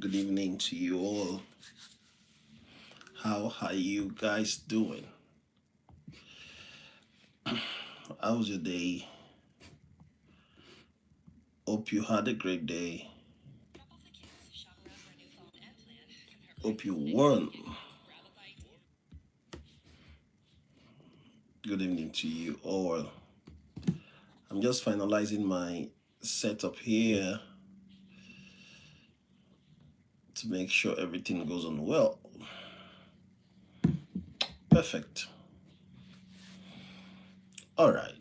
Good evening to you all. How are you guys doing? How was your day? Hope you had a great day. Hope you won. Good evening to you all. I'm just finalizing my setup here to make sure everything goes on well. Perfect. All right.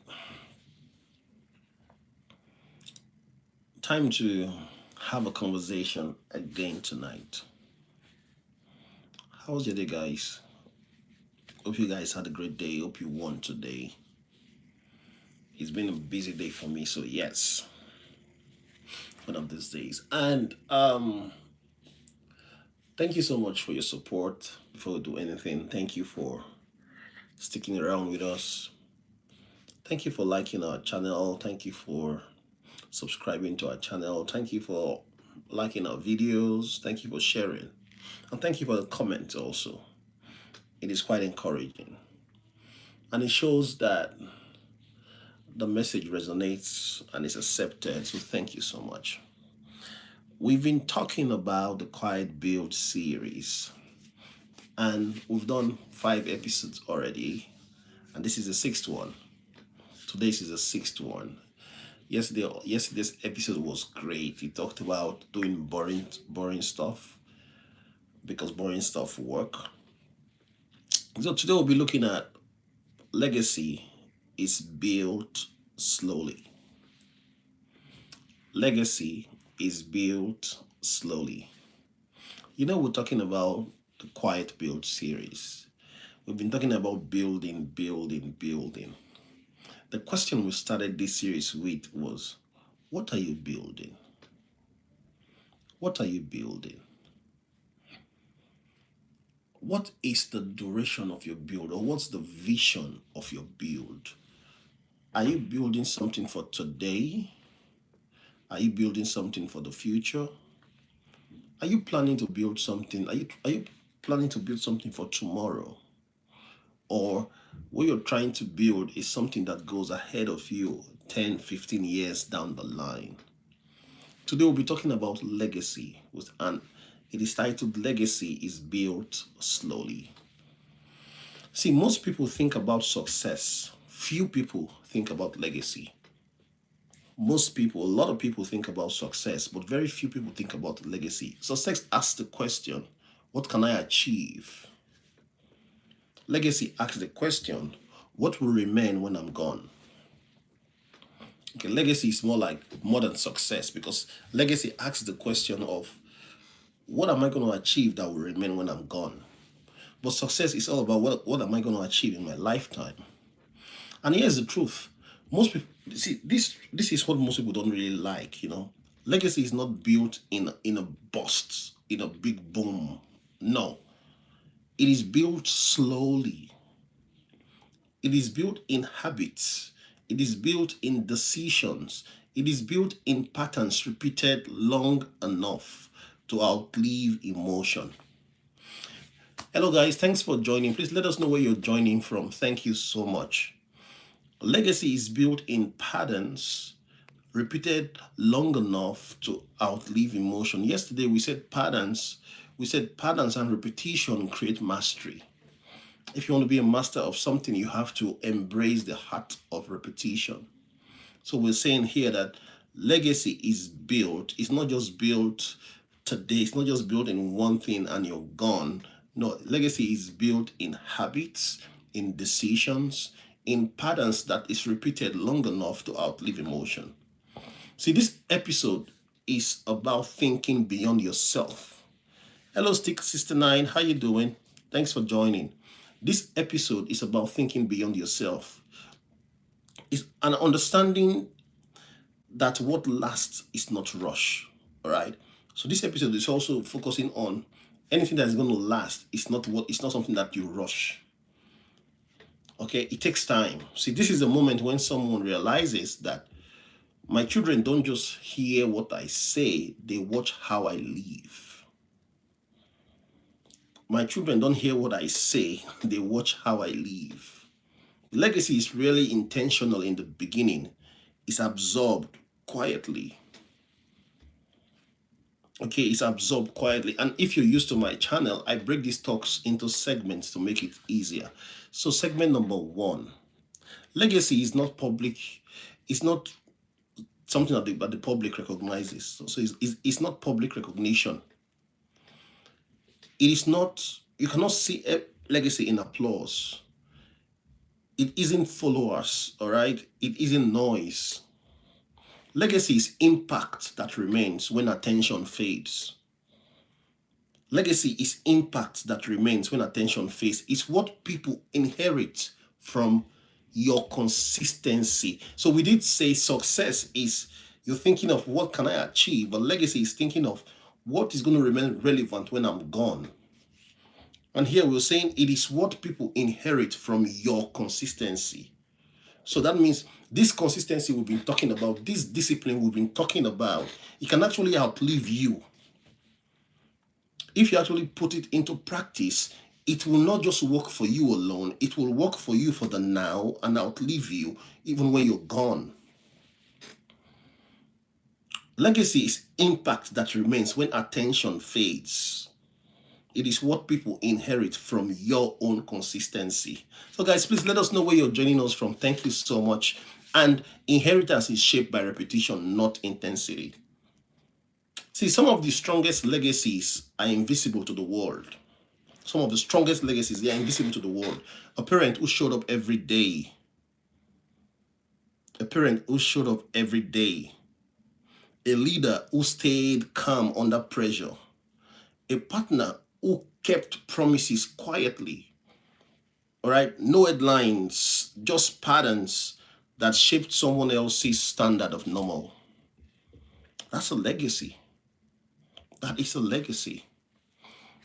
Time to have a conversation again tonight. How was your day, guys? Hope you guys had a great day. Hope you won today. It's been a busy day for me, so yes, one of these days. And thank you so much for your support. Before we do anything, thank you for sticking around with us. Thank you for liking our channel. Thank you for subscribing to our channel. Thank you for liking our videos. Thank you for sharing. And thank you for the comments also. It is quite encouraging. And it shows that the message resonates and is accepted. So thank you so much. We've been talking about the Quiet Build series, and we've done 5 episodes already, and this is the 6th one. Today's is the 6th one. Yesterday's episode was great. We talked about doing boring stuff because boring stuff work. So today we'll be looking at legacy is built slowly. Legacy is built slowly. We're talking about the Quiet Build series. We've been talking about building. The question we started this series with was, what are you building? What are you building? What is the duration of your build, or what's the vision of your build? Are you building something for today? Are you building something for the future? Are you planning to build something? Are you planning to build something for tomorrow? Or what you're trying to build is something that goes ahead of you 10, 15 years down the line? Today we'll be talking about legacy, and it is titled Legacy is Built Slowly. See, most people think about success. Few people think about legacy. A lot of people think about success, but very few people think about legacy. Success asks the question, what can I achieve? Legacy asks the question, what will remain when I'm gone? Okay, legacy is more than success, because legacy asks the question of, what am I going to achieve that will remain when I'm gone? But success is all about what am I going to achieve in my lifetime? And here's the truth. Most people see this is what most people don't really like. Legacy is not built in a bust, in a big boom. No. It is built slowly. It is built in habits. It is built in decisions. It is built in patterns repeated long enough to outlive emotion. Hello guys, thanks for joining. Please let us know where you're joining from. Thank you so much. Legacy is built in patterns repeated long enough to outlive emotion. Yesterday we said patterns and repetition create mastery. If you want to be a master of something, you have to embrace the heart of repetition. So we're saying here that legacy is built. It's not just built today. It's not just built in one thing and you're gone. No, legacy is built in habits, in decisions, in patterns that is repeated long enough to outlive emotion. See, this episode is about thinking beyond yourself. Hello, Stick69, how you doing? Thanks for joining. This episode is about thinking beyond yourself. It's an understanding that what lasts is not rush. All right. So this episode is also focusing on anything that is going to last. It's not something that you rush. Okay, it takes time. See, this is the moment when someone realizes that my children don't just hear what I say, they watch how I live. My children don't hear what I say, they watch how I live. Legacy is really intentional in the beginning, it's absorbed quietly. Okay, it's absorbed quietly. And if you're used to my channel, I break these talks into segments to make it easier. So, segment number one, legacy is not public, it's not something that the public recognizes. So it's not public recognition. It is not, you cannot see a legacy in applause. It isn't followers, all right? It isn't noise. Legacy is impact that remains when attention fades. Legacy is impact that remains when attention fades. It's what people inherit from your consistency. So we did say success is you're thinking of what can I achieve, but legacy is thinking of what is going to remain relevant when I'm gone. And here we're saying it is what people inherit from your consistency. So that means this consistency we've been talking about, this discipline we've been talking about, it can actually outlive you. If you actually put it into practice, it will not just work for you alone, it will work for you for the now and outlive you even when you're gone. Legacy is impact that remains when attention fades. It is what people inherit from your own consistency. So guys, please let us know where you're joining us from. Thank you so much. And inheritance is shaped by repetition, not intensity. See, some of the strongest legacies are invisible to the world. Some of the strongest legacies, they are invisible to the world. A parent who showed up every day. A parent who showed up every day. A leader who stayed calm under pressure. A partner who kept promises quietly. All right, no headlines, just patterns that shaped someone else's standard of normal. That's a legacy. That is a legacy.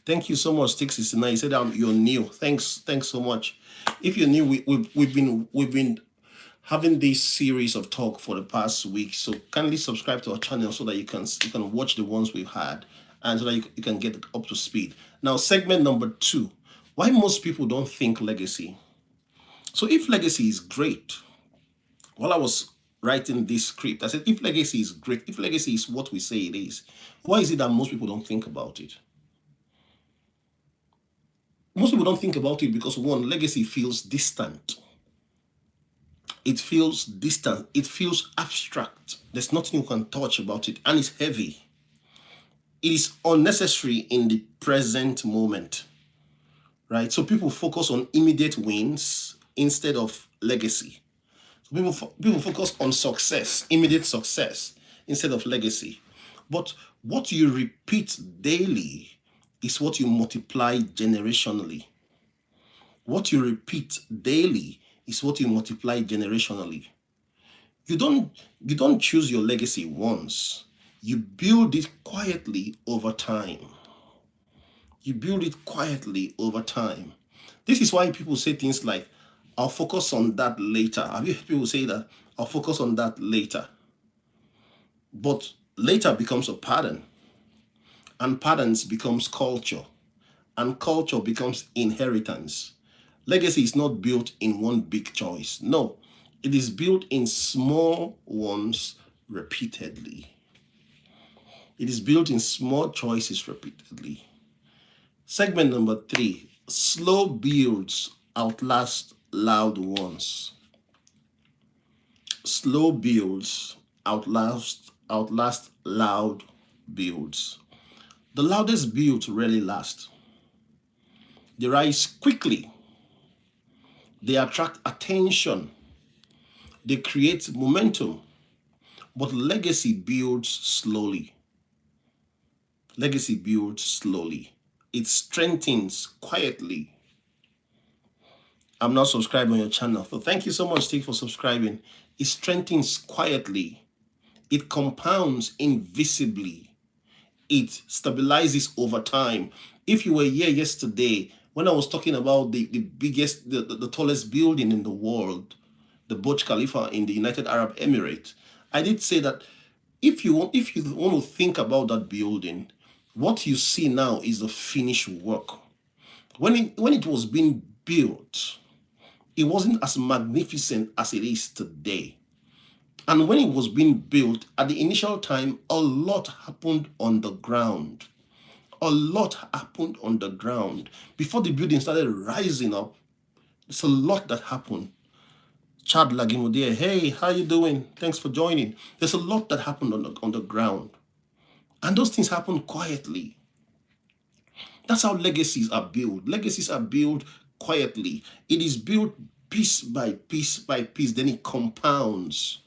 Thank you so much, Stick69. You said you're new. Thanks so much. If you're new, we've been having this series of talk for the past week. So kindly subscribe to our channel so that you can watch the ones we've had and so that you can get up to speed. Now, segment number 2. Why most people don't think legacy. So if legacy is great, while I was writing this script, I said, if legacy is great, if legacy is what we say it is, why is it that most people don't think about it? Most people don't think about it because, one, legacy feels distant. It feels distant. It feels abstract. There's nothing you can touch about it, and it's heavy. It is unnecessary in the present moment, right? So people focus on immediate wins instead of legacy. So people focus on success, immediate success, instead of legacy. But what you repeat daily is what you multiply generationally. What you repeat daily is what you multiply generationally. You don't choose your legacy once. You build it quietly over time. You build it quietly over time. This is why people say things like, I'll focus on that later. Have you heard people say that? I'll focus on that later. But later becomes a pattern. And patterns becomes culture. And culture becomes inheritance. Legacy is not built in one big choice. No, it is built in small ones repeatedly. It is built in small choices repeatedly. Segment number 3, slow builds outlast loud ones. Slow builds outlast loud builds. The loudest builds rarely last. They rise quickly. They attract attention. They create momentum. But legacy builds slowly. Legacy builds slowly. It strengthens quietly. I'm not subscribed on your channel. So thank you so much, Steve, for subscribing. It strengthens quietly. It compounds invisibly. It stabilizes over time. If you were here yesterday, when I was talking about the biggest, the tallest building in the world, the Burj Khalifa in the United Arab Emirates, I did say that if you want to think about that building, what you see now is the finished work. When it was being built, it wasn't as magnificent as it is today. And when it was being built, at the initial time, a lot happened on the ground. A lot happened on the ground. Before the building started rising up, there's a lot that happened. Chad Lagimodie, hey, how you doing? Thanks for joining. There's a lot that happened on the ground. And those things happen quietly. That's how legacies are built. Legacies are built quietly. It is built piece by piece by piece, then it compounds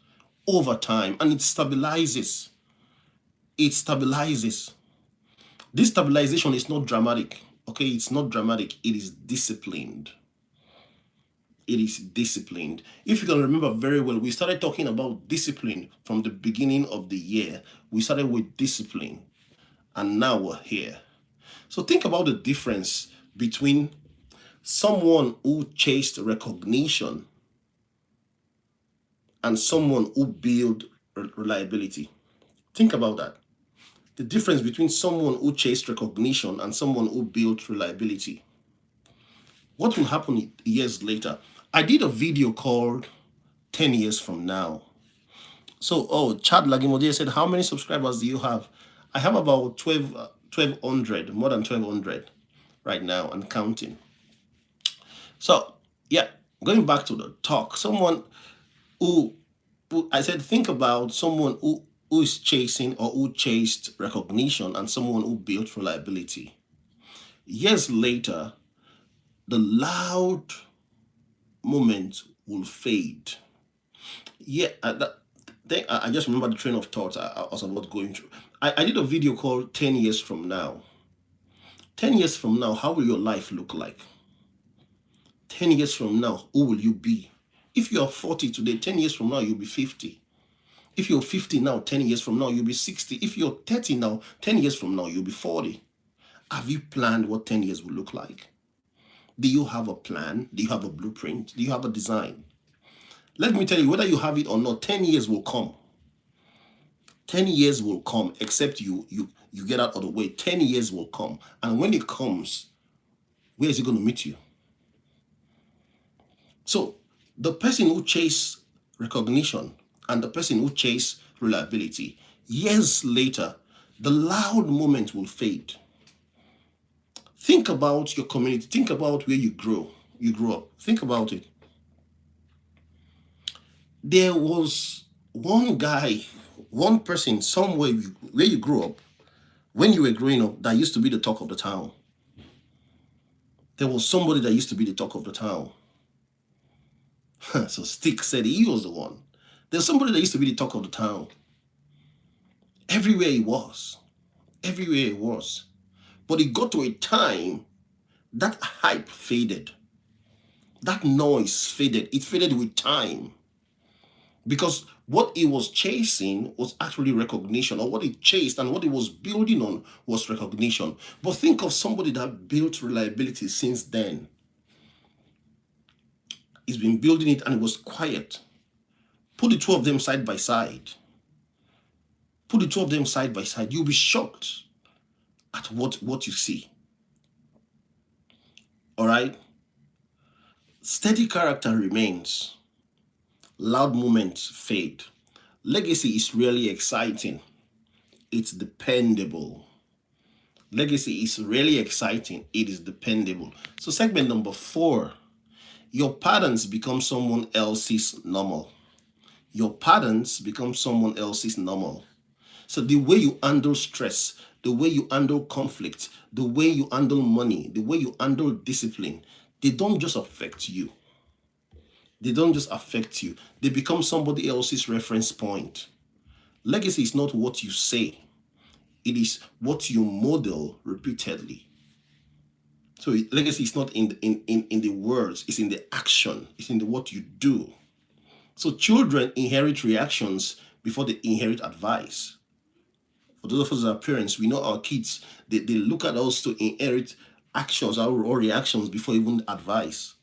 over time and it stabilizes. It stabilizes. This stabilization is not dramatic. Okay, it's not dramatic. It is disciplined. It is disciplined. If you can remember very well, we started talking about discipline from the beginning of the year. We started with discipline, and now we're here. So think about the difference between someone who chased recognition and someone who built reliability. Think about that. The difference between someone who chased recognition and someone who built reliability. What will happen years later? I did a video called 10 years from now. So, Chad Lagimodie said, how many subscribers do you have? I have about 1,200, more than 1,200 right now and counting. So, yeah, going back to the talk, someone who I said, think about someone who is chasing or who chased recognition and someone who built reliability. Years later, the loud moment will fade. Yeah, I just remember the train of thought I was about going through. I did a video called 10 years from now. 10 years from now, how will your life look like? 10 years from now, who will you be? If you are 40 today, 10 years from now, you'll be 50. If you're 50 now, 10 years from now, you'll be 60. If you're 30 now, 10 years from now, you'll be 40. Have you planned what 10 years will look like? Do you have a plan? Do you have a blueprint? Do you have a design? Let me tell you, whether you have it or not, 10 years will come. 10 years will come, except you get out of the way. 10 years will come. And when it comes, where is it going to meet you? So the person who chase recognition and the person who chase reliability, years later, the loud moment will fade. Think about your community. Think about where you grew up. Think about it. There was one guy, one person somewhere where you grew up, when you were growing up, that used to be the talk of the town. There was somebody that used to be the talk of the town. So Stick said he was the one. There's somebody that used to be the talk of the town. Everywhere he was. Everywhere he was. But it got to a time that hype faded. That noise faded. It faded with time. Because what he was chasing was actually recognition, or what he chased and what he was building on was recognition. But think of somebody that built reliability since then. He's been building it and it was quiet. Put the two of them side by side. Put the two of them side by side. You'll be shocked at what you see. All right? Steady character remains. Loud moments fade. Legacy is really exciting. It's dependable. Legacy is really exciting. It is dependable. So segment number 4, your patterns become someone else's normal. Your patterns become someone else's normal. So the way you handle stress, the way you handle conflict, the way you handle money, the way you handle discipline, they don't just affect you. They don't just affect you. They become somebody else's reference point. Legacy is not what you say. It is what you model repeatedly. So legacy is not in the words, it's in the action, it's in the what you do. So children inherit reactions before they inherit advice. For those of us that are parents, we know our kids, they look at us to inherit actions or reactions before even advice.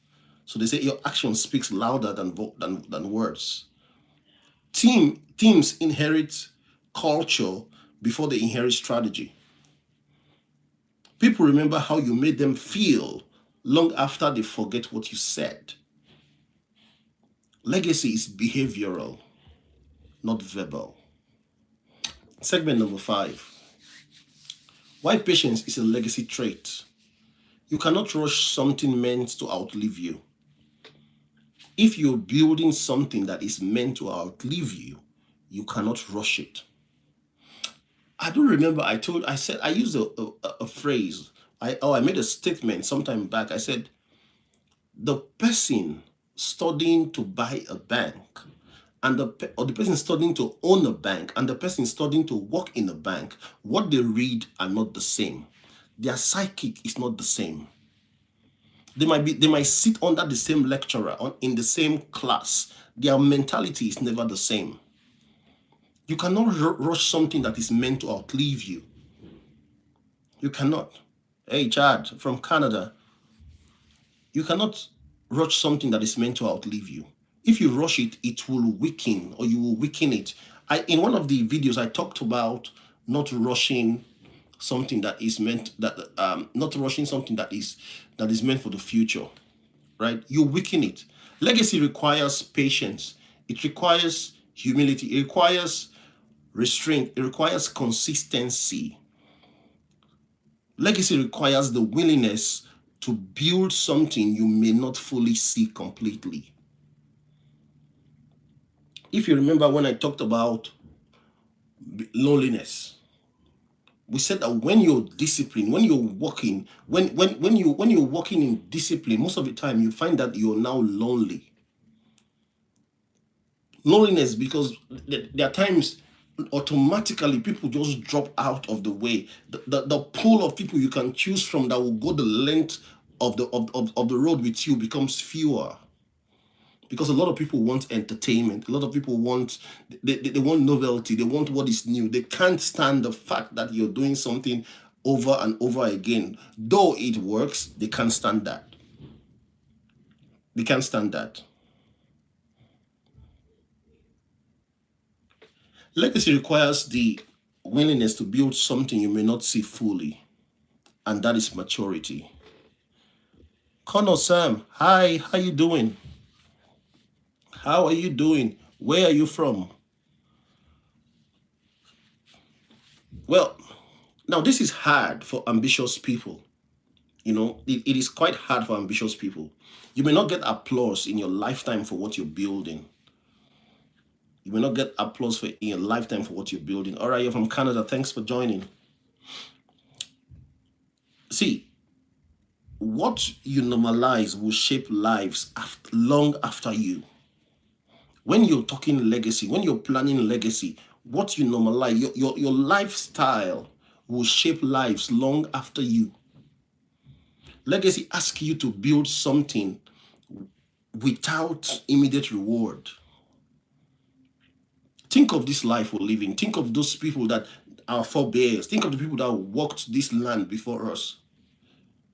So they say your action speaks louder than words. Teams inherit culture before they inherit strategy. People remember how you made them feel long after they forget what you said. Legacy is behavioral, not verbal. Segment number 5. Why patience is a legacy trait. You cannot rush something meant to outlive you. If you're building something that is meant to outlive you, you cannot rush it. I don't remember. I used a phrase. I made a statement sometime back. I said, the person studying to buy a bank and the person studying to own a bank and the person studying to work in a bank, what they read are not the same. Their psychic is not the same. They might sit under the same lecturer in the same class. Their mentality is never the same. You cannot rush something that is meant to outlive you. You cannot. Hey, Chad from Canada, you cannot rush something that is meant to outlive you. If you rush it, it will weaken, or you will weaken it. In one of the videos, I talked about not rushing something that is meant not rushing something that is meant for the future, right? You weaken it. Legacy requires patience. It requires humility. It requires restraint. It requires consistency. Legacy requires the willingness to build something you may not fully see completely. If you remember when I talked about loneliness, we said that when you're disciplined, when you're working, when you're working in discipline, most of the time you find that you're now lonely. Loneliness, because there are times automatically people just drop out of the way. The pool of people you can choose from that will go the length of the road with you becomes fewer, because a lot of people want entertainment. A lot of people want they want novelty. They want what is new. They can't stand the fact that you're doing something over and over again. Though it works, they can't stand that. They can't stand that. Legacy requires the willingness to build something you may not see fully, and that is maturity. Connor Sam, hi, how you doing? How are you doing? Where are you from? Well, now this is hard for ambitious people. It is quite hard for ambitious people. You may not get applause in your lifetime for what you're building. You may not get applause in your lifetime for what you're building. All right, you're from Canada. Thanks for joining. See, what you normalize will shape lives long after you. When you're talking legacy, when you're planning legacy, what you normalize, your lifestyle will shape lives long after you. Legacy asks you to build something without immediate reward. Think of this life we're living. Think of those people that are forebears. Think of the people that walked this land before us.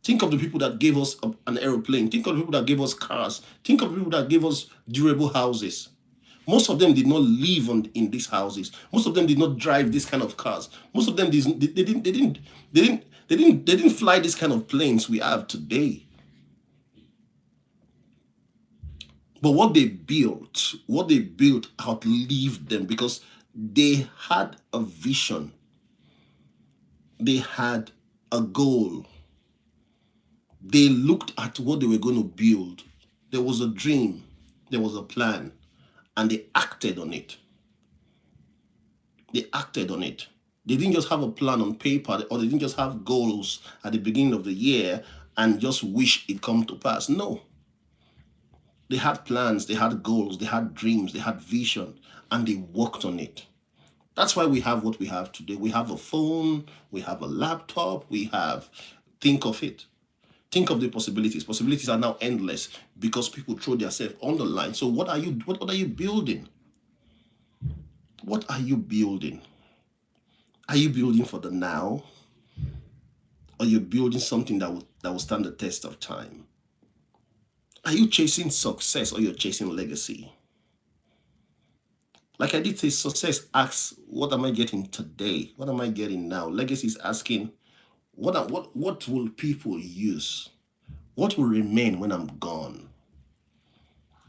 Think of the people that gave us an aeroplane. Think of the people that gave us cars. Think of the people that gave us durable houses. Most of them did not live in these houses. Most of them did not drive this kind of cars. Most of them didn't fly this kind of planes we have today. But what they built outlived them, because they had a vision. They had a goal. They looked at what they were going to build. There was a dream. There was a plan. And they acted on it. They acted on it. They didn't just have a plan on paper, or they didn't just have goals at the beginning of the year and just wish it come to pass. No. They had plans, they had goals, they had dreams, they had vision, and they worked on it. That's why we have what we have today. We have a phone, we have a laptop, think of it. Think of the possibilities. Possibilities are now endless because people throw themselves on the line. So what are you building? What are you building? Are you building for the now? Or you're building something that will stand the test of time? Are you chasing success, or you're chasing legacy? Like I did say, success asks, what am I getting today? What am I getting now? Legacy is asking, what will people use? What will remain when I'm gone?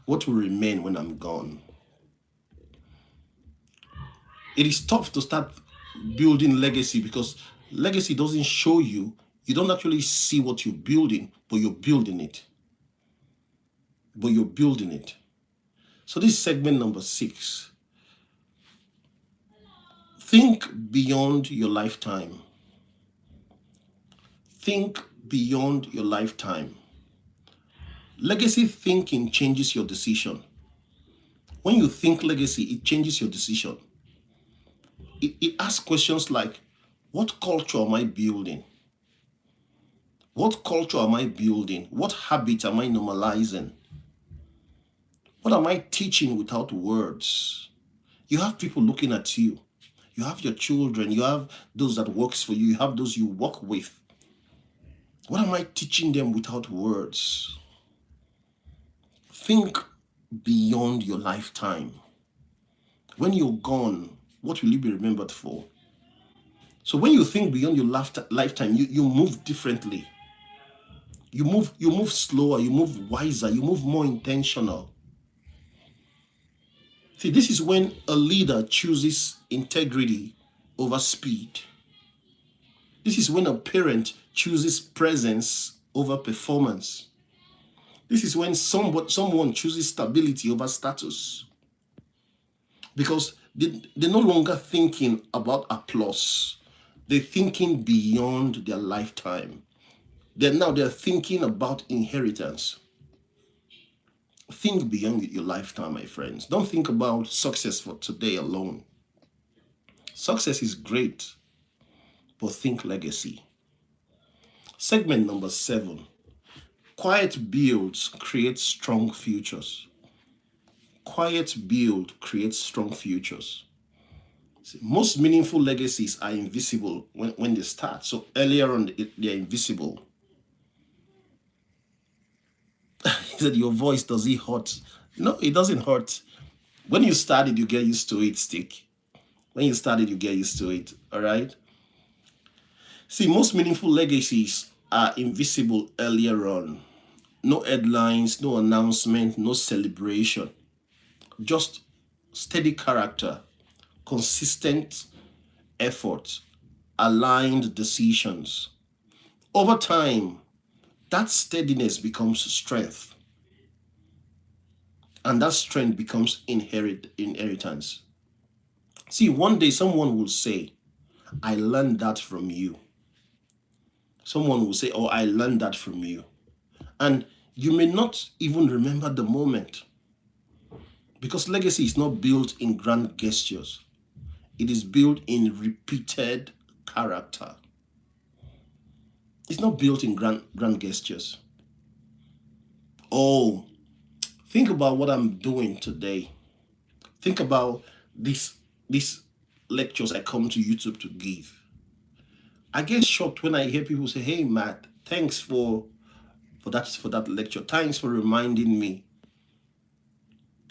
What will remain when I'm gone? It is tough to start building legacy because legacy doesn't show you. You don't actually see what you're building, but you're building it. But you're building it. So this is segment number 6. Think beyond your lifetime. Think beyond your lifetime. Legacy thinking changes your decision. When you think legacy, it changes your decision. It asks questions like, what culture am I building? What culture am I building? What habit am I normalizing? What am I teaching without words? You have people looking at you. You have your children. You have those that works for you. You have those you work with. What am I teaching them without words? Think beyond your lifetime. When you're gone, what will you be remembered for? So when you think beyond your lifetime, you move differently. You move slower, you move wiser, you move more intentional. See, this is when a leader chooses integrity over speed. This is when a parent chooses presence over performance. This is when someone chooses stability over status. Because they're no longer thinking about applause. They're thinking beyond their lifetime. They're thinking about inheritance. Think beyond your lifetime, my friends. Don't think about success for today alone. Success is great, but think legacy. Segment number 7. Quiet builds create strong futures. Quiet build creates strong futures. See, most meaningful legacies are invisible when they start. So earlier on, they're invisible. He said, your voice, does it hurt? No, it doesn't hurt. When you started, you get used to it, stick. When you started, you get used to it, all right? See, most meaningful legacies are invisible earlier on. No headlines, no announcement, no celebration. Just steady character, consistent effort, aligned decisions. Over time, that steadiness becomes strength, and that strength becomes inheritance. See, one day someone will say, I learned that from you. Someone will say, oh, I learned that from you. And you may not even remember the moment, because legacy is not built in grand gestures. It is built in repeated character. It's not built in grand gestures. Oh, think about what I'm doing today. Think about these lectures I come to YouTube to give. I get shocked when I hear people say, "Hey, Matt, thanks for that lecture. Thanks for reminding me."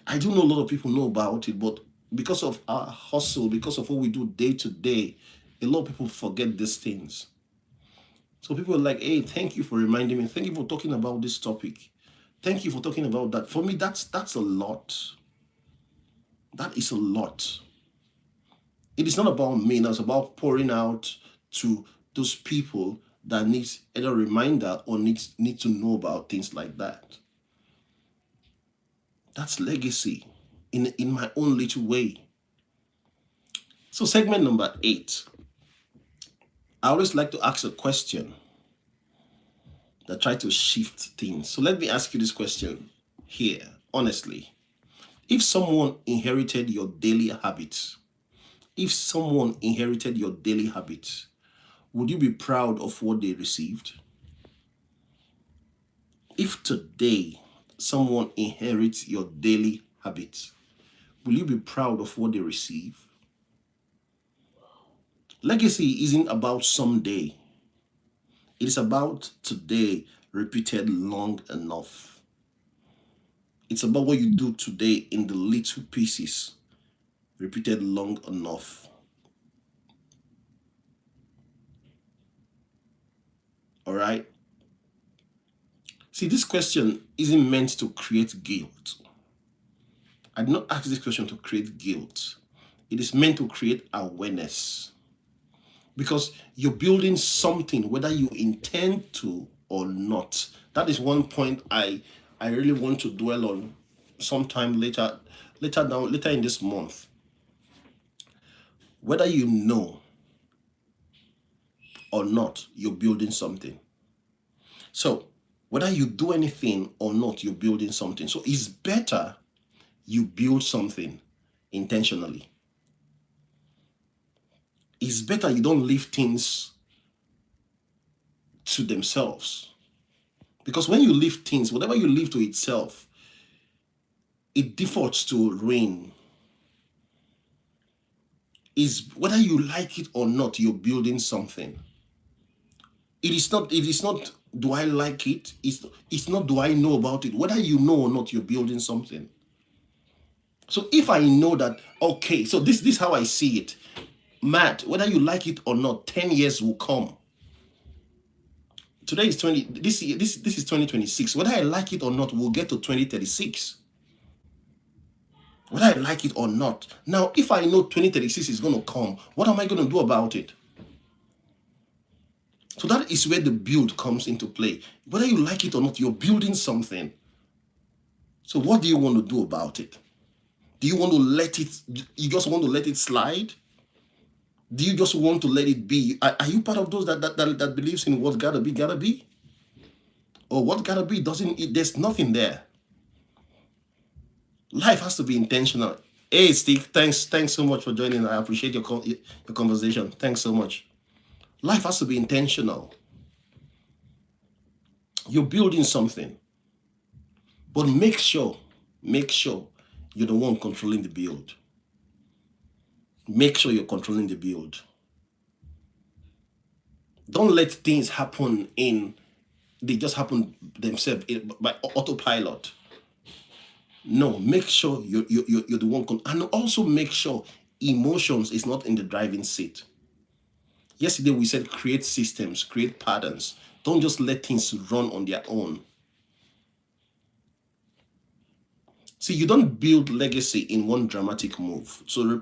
I do know a lot of people know about it, but because of our hustle, because of what we do day to day, a lot of people forget these things. So people are like, "Hey, thank you for reminding me. Thank you for talking about this topic. Thank you for talking about that." For me, that's a lot. That is a lot. It is not about me. It's about pouring out to those people that needs either a reminder or need to know about things like that. That's legacy in my own little way. So segment number 8. I always like to ask a question that try to shift things. So let me ask you this question here, honestly. If someone inherited your daily habits, if someone inherited your daily habits, would you be proud of what they received? If today someone inherits your daily habits, will you be proud of what they receive? Legacy isn't about someday. It is about today repeated long enough. It's about what you do today in the little pieces repeated long enough. All right? See, this question isn't meant to create guilt. I did not ask this question to create guilt. It is meant to create awareness. Because you're building something, whether you intend to or not. That is one point I really want to dwell on sometime later in this month. Whether you know or not, you're building something. So whether you do anything or not, you're building something. So it's better you build something intentionally. It's better you don't leave things to themselves. Because when you leave things, whatever you leave to itself, it defaults to rain. Is whether you like it or not, you're building something. It is not do I like it? It's not do I know about it? Whether you know or not, you're building something. So if I know that, okay, so this is how I see it. Matt, whether you like it or not, 10 years will come. Today is 20, this is 2026. Whether I like it or not, we'll get to 2036. Whether I like it or not. Now, if I know 2036 is going to come, what am I going to do about it? So that is where the build comes into play. Whether you like it or not, you're building something. So what do you want to do about it? Do you want to let it, you just want to let it slide? Do you just want to let it be? Are you part of those that believes in what gotta be? Or what gotta be doesn't, there's nothing there. Life has to be intentional. Hey, Steve, thanks so much for joining. I appreciate your conversation. Thanks so much. Life has to be intentional. You're building something, but make sure you're the one controlling the build. Make sure you're controlling the build. Don't let things happen they just happen themselves by autopilot. No, make sure you're the one, and also make sure emotions is not in the driving seat. Yesterday we said create systems, create patterns. Don't just let things run on their own. See, you don't build legacy in one dramatic move. So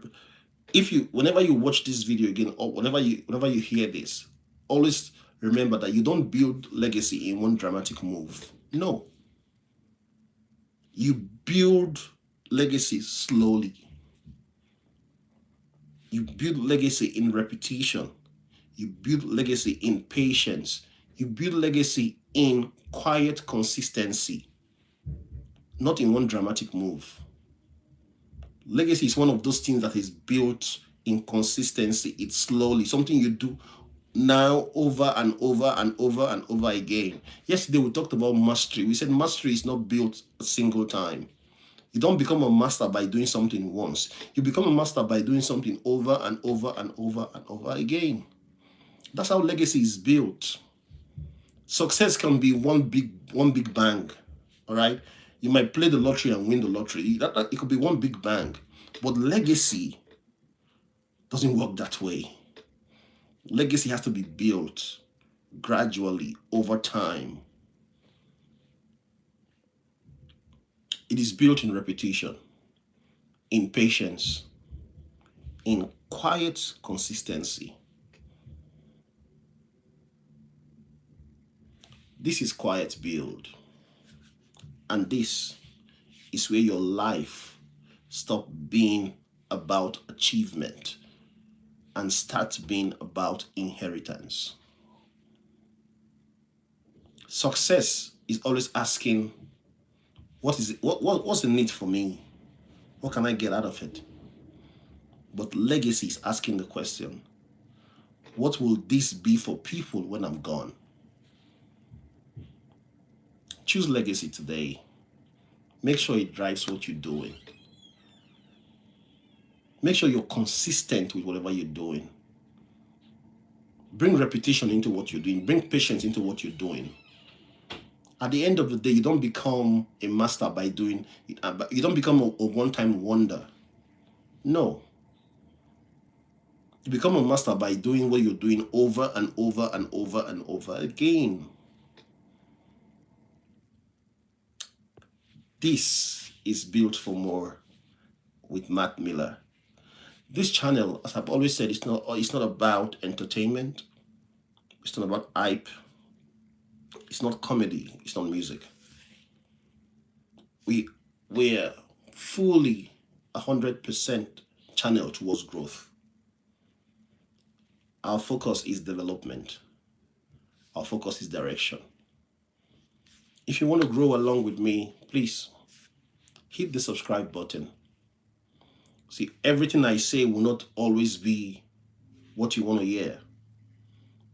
whenever you watch this video again, or whenever you hear this, always remember that you don't build legacy in one dramatic move. No. You build legacy slowly. You build legacy in repetition. You build legacy in patience. You build legacy in quiet consistency, not in one dramatic move. Legacy is one of those things that is built in consistency. It's slowly, something you do now over and over and over and over again. Yesterday we talked about mastery. We said mastery is not built a single time. You don't become a master by doing something once. You become a master by doing something over and over and over and over again. That's how legacy is built. Success can be one big bang. All right. You might play the lottery and win the lottery. It could be one big bang. But legacy doesn't work that way. Legacy has to be built gradually over time. It is built in repetition, in patience, in quiet consistency. This is quiet build. And this is where your life stops being about achievement and starts being about inheritance. Success is always asking, what is it? What's the need for me? What can I get out of it? But legacy is asking the question, what will this be for people when I'm gone? Choose legacy today. Make sure it drives what you're doing. Make sure you're consistent with whatever you're doing. Bring repetition into what you're doing. Bring patience into what you're doing. At the end of the day, you don't become a master by doing it. You don't become a one-time wonder. No. You become a master by doing what you're doing over and over and over and over again. This is Built for More with Matt Miller. This channel, as I've always said, it's not about entertainment. It's not about hype. It's not comedy. It's not music. We're fully 100% channeled towards growth. Our focus is development. Our focus is direction. If you want to grow along with me, please hit the subscribe button. See, everything I say will not always be what you want to hear.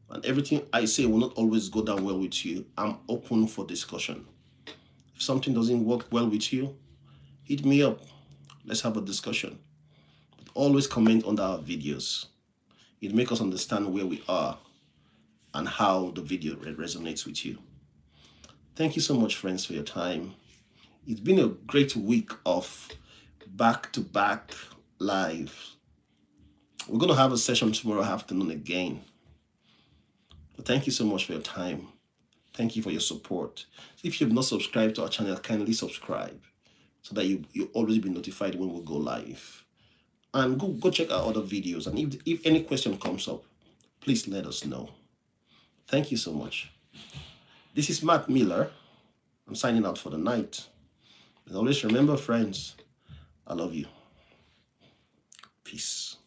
And everything I say will not always go down well with you. I'm open for discussion. If something doesn't work well with you, hit me up. Let's have a discussion. But always comment under our videos. It makes us understand where we are and how the video resonates with you. Thank you so much, friends, for your time. It's been a great week of back-to-back live. We're going to have a session tomorrow afternoon again. But thank you so much for your time. Thank you for your support. If you've not subscribed to our channel, kindly subscribe so that you'll always be notified when we go live. And go check out other videos. And if any question comes up, please let us know. Thank you so much. This is Matt Miller. I'm signing out for the night. And always remember, friends, I love you. Peace.